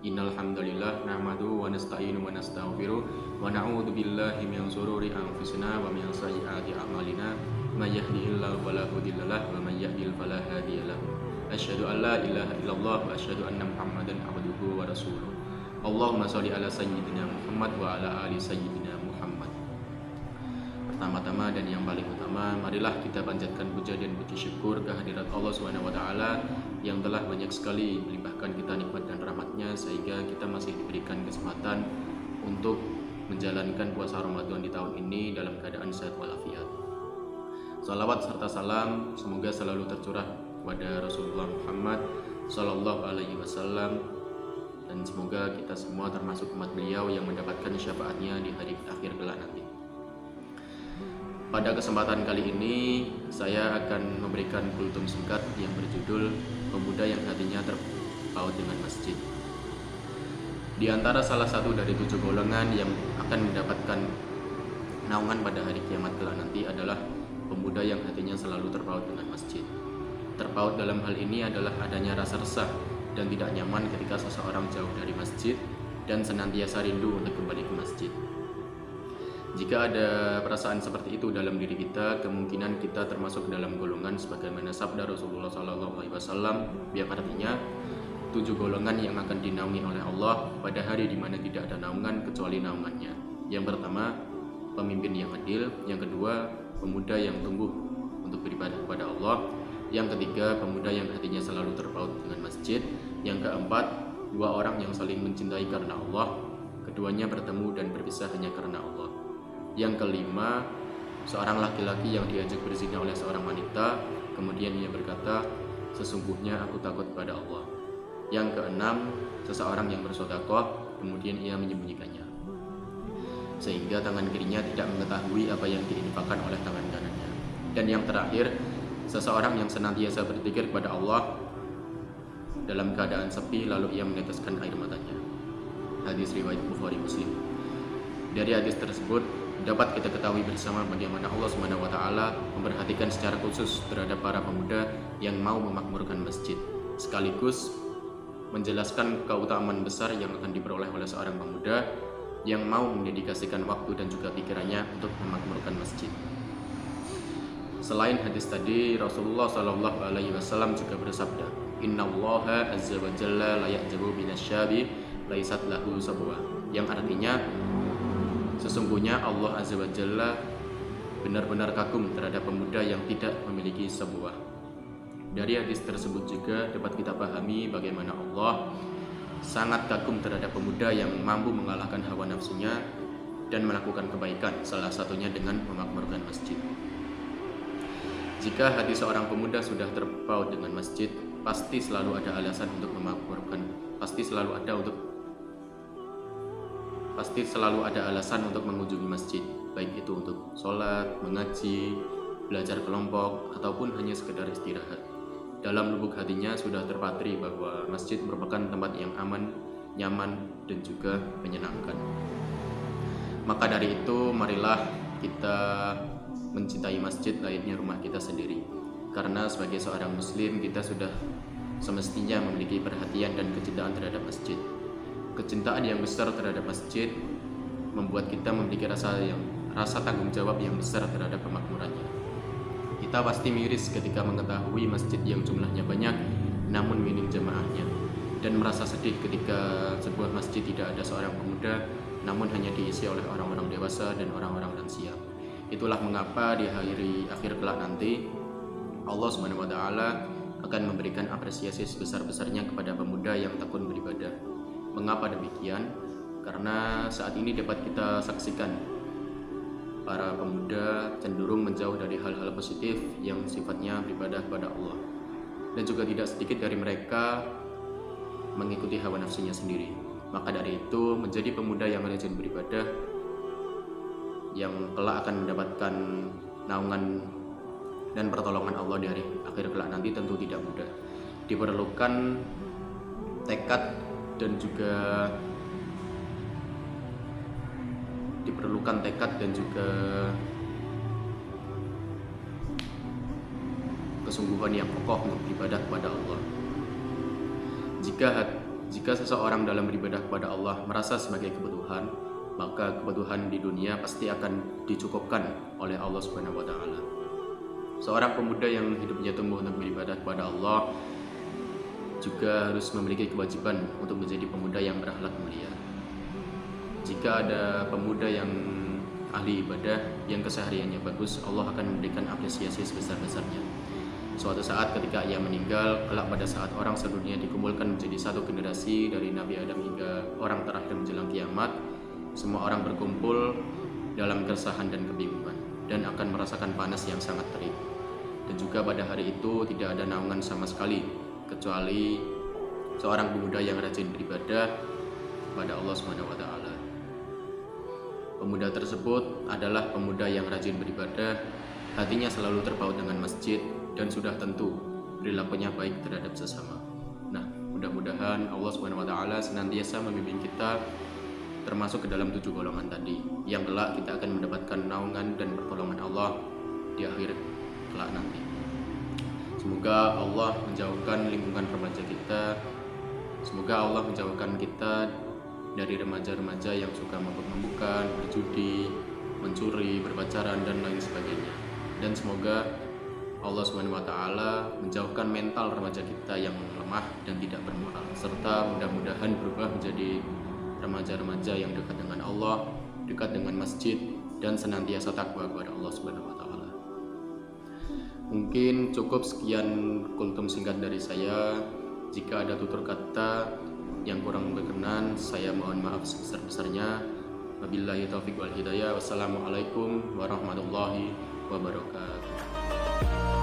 Innal hamdalillah nahmaduhu wa nasta'inu wa nastaghfiruh wa na'udzu billahi min shururi anfusina wa min sayyiati a'malina may yahdihillahu fala mudhillalah wa may yudhlil fala hadiyalah. Asyhadu an la ilaha illallah wa asyhadu anna Muhammadan abduhu wa rasuluh. Allahumma shalli ala sayyidina Muhammad wa ala ali sayyidina Muhammad. Pertama-tama dan yang paling utama, marilah kita panjatkan puja dan puji syukur kehadirat Allah Subhanahu wa taala yang telah banyak sekali melimpahkan kita nikmat dan rahmatnya sehingga kita masih diberikan kesempatan untuk menjalankan puasa Ramadan di tahun ini dalam keadaan sehat walafiat. Salawat serta salam semoga selalu tercurah kepada Rasulullah Muhammad sallallahu alaihi wasallam, dan semoga kita semua termasuk umat beliau yang mendapatkan syafaatnya di hari akhir kelak nanti. Pada kesempatan kali ini saya akan memberikan kultum singkat yang berjudul Pemuda yang hatinya terpaut dengan masjid. Di antara salah satu dari 7 golongan yang akan mendapatkan naungan pada hari kiamat kelak nanti adalah pemuda yang hatinya selalu terpaut dengan masjid. Terpaut dalam hal ini adalah adanya rasa resah dan tidak nyaman ketika seseorang jauh dari masjid dan senantiasa rindu untuk kembali ke masjid. Jika ada perasaan seperti itu dalam diri kita, kemungkinan kita termasuk dalam golongan sebagaimana sabda Rasulullah SAW, yang artinya 7 golongan yang akan dinaungi oleh Allah pada hari di mana tidak ada naungan kecuali naungannya. Yang pertama, pemimpin yang adil. Yang kedua, pemuda yang tumbuh untuk beribadah kepada Allah. Yang ketiga, pemuda yang hatinya selalu terpaut dengan masjid. Yang keempat, 2 orang yang saling mencintai karena Allah. Keduanya bertemu dan berpisah hanya karena Allah. Yang kelima, seorang laki-laki yang diajak berzina oleh seorang wanita, kemudian ia berkata, sesungguhnya aku takut kepada Allah. Yang keenam, seseorang yang bersedekah, kemudian ia menyembunyikannya, sehingga tangan kirinya tidak mengetahui apa yang diinfakkan oleh tangan kanannya. Dan yang terakhir, seseorang yang senantiasa berzikir kepada Allah dalam keadaan sepi lalu ia meneteskan air matanya. Hadis riwayat Bukhari Muslim. Dari hadis tersebut dapat kita ketahui bersama bagaimana Allah Subhanahu wa taala memperhatikan secara khusus terhadap para pemuda yang mau memakmurkan masjid, sekaligus menjelaskan keutamaan besar yang akan diperoleh oleh seorang pemuda yang mau mendedikasikan waktu dan juga pikirannya untuk memakmurkan masjid. Selain hadis tadi, Rasulullah Shallallahu alaihi wasallam juga bersabda, "Innallaha azza wa jalla la ya'jabu binasyabi laisat lahu sabwa." Yang artinya, sesungguhnya Allah Azza wa Jalla benar-benar kagum terhadap pemuda yang tidak memiliki sebuah. Dari hadis tersebut juga dapat kita pahami bagaimana Allah sangat kagum terhadap pemuda yang mampu mengalahkan hawa nafsunya dan melakukan kebaikan, salah satunya dengan memakmurkan masjid. Jika hati seorang pemuda sudah terpaut dengan masjid, pasti selalu ada alasan untuk memakmurkan, pasti selalu ada alasan untuk mengunjungi masjid, baik itu untuk sholat, mengaji, belajar kelompok, ataupun hanya sekedar istirahat. Dalam lubuk hatinya sudah terpatri bahwa masjid merupakan tempat yang aman, nyaman, dan juga menyenangkan. Maka dari itu, marilah kita mencintai masjid layaknya rumah kita sendiri. Karena sebagai seorang muslim, kita sudah semestinya memiliki perhatian dan kecintaan terhadap masjid. Kecintaan yang besar terhadap masjid membuat kita memiliki rasa tanggung jawab yang besar terhadap pemakmurannya. Kita pasti miris ketika mengetahui masjid yang jumlahnya banyak namun minim jemaahnya, dan merasa sedih ketika sebuah masjid tidak ada seorang pemuda namun hanya diisi oleh orang-orang dewasa dan orang-orang lansia. Itulah mengapa di hari akhir kelak nanti Allah Subhanahu wa taala akan memberikan apresiasi sebesar-besarnya kepada pemuda yang tekun beribadah. Mengapa demikian? Karena saat ini dapat kita saksikan para pemuda cenderung menjauh dari hal-hal positif yang sifatnya beribadah kepada Allah, dan juga tidak sedikit dari mereka mengikuti hawa nafsunya sendiri. Maka dari itu, menjadi pemuda yang rajin beribadah yang kelak akan mendapatkan naungan dan pertolongan Allah di hari akhir kelak nanti tentu tidak mudah. Diperlukan tekad dan juga kesungguhan yang kokoh untuk beribadah kepada Allah. jika seseorang dalam beribadah kepada Allah merasa sebagai kebutuhan, maka kebutuhan di dunia pasti akan dicukupkan oleh Allah Subhanahu wa taala. Seorang pemuda yang hidupnya tumbuh untuk beribadah kepada Allah juga harus memiliki kewajiban untuk menjadi pemuda yang berakhlak mulia. Jika ada pemuda yang ahli ibadah yang kesehariannya bagus, Allah akan memberikan apresiasi sebesar-besarnya. Suatu saat ketika ia meninggal, kelak pada saat orang sedunia dikumpulkan menjadi satu generasi dari Nabi Adam hingga orang terakhir menjelang kiamat, semua orang berkumpul dalam keresahan dan kebingungan dan akan merasakan panas yang sangat terik. Dan juga pada hari itu tidak ada naungan sama sekali kecuali seorang pemuda yang rajin beribadah kepada Allah Subhanahu wa taala. Pemuda tersebut adalah pemuda yang rajin beribadah, hatinya selalu terpaut dengan masjid, dan sudah tentu perilakunya baik terhadap sesama. Nah, mudah-mudahan Allah Subhanahu wa taala senantiasa membimbing kita termasuk ke dalam 7 golongan tadi, yang kelak kita akan mendapatkan naungan dan pertolongan Allah di akhir kelak nanti. Semoga Allah menjauhkan lingkungan remaja kita. Semoga Allah menjauhkan kita dari remaja-remaja yang suka mabuk-mabukan, berjudi, mencuri, berpacaran, dan lain sebagainya. Dan semoga Allah Subhanahu wa taala menjauhkan mental remaja kita yang lemah dan tidak bermoral, serta mudah-mudahan berubah menjadi remaja-remaja yang dekat dengan Allah, dekat dengan masjid, dan senantiasa takwa kepada Allah Subhanahu wa taala. Mungkin cukup sekian kultum singkat dari saya. Jika ada tutur kata yang kurang berkenan, saya mohon maaf sebesar-besarnya. Wabillahi taufiq wal hidayah. Wassalamualaikum warahmatullahi wabarakatuh.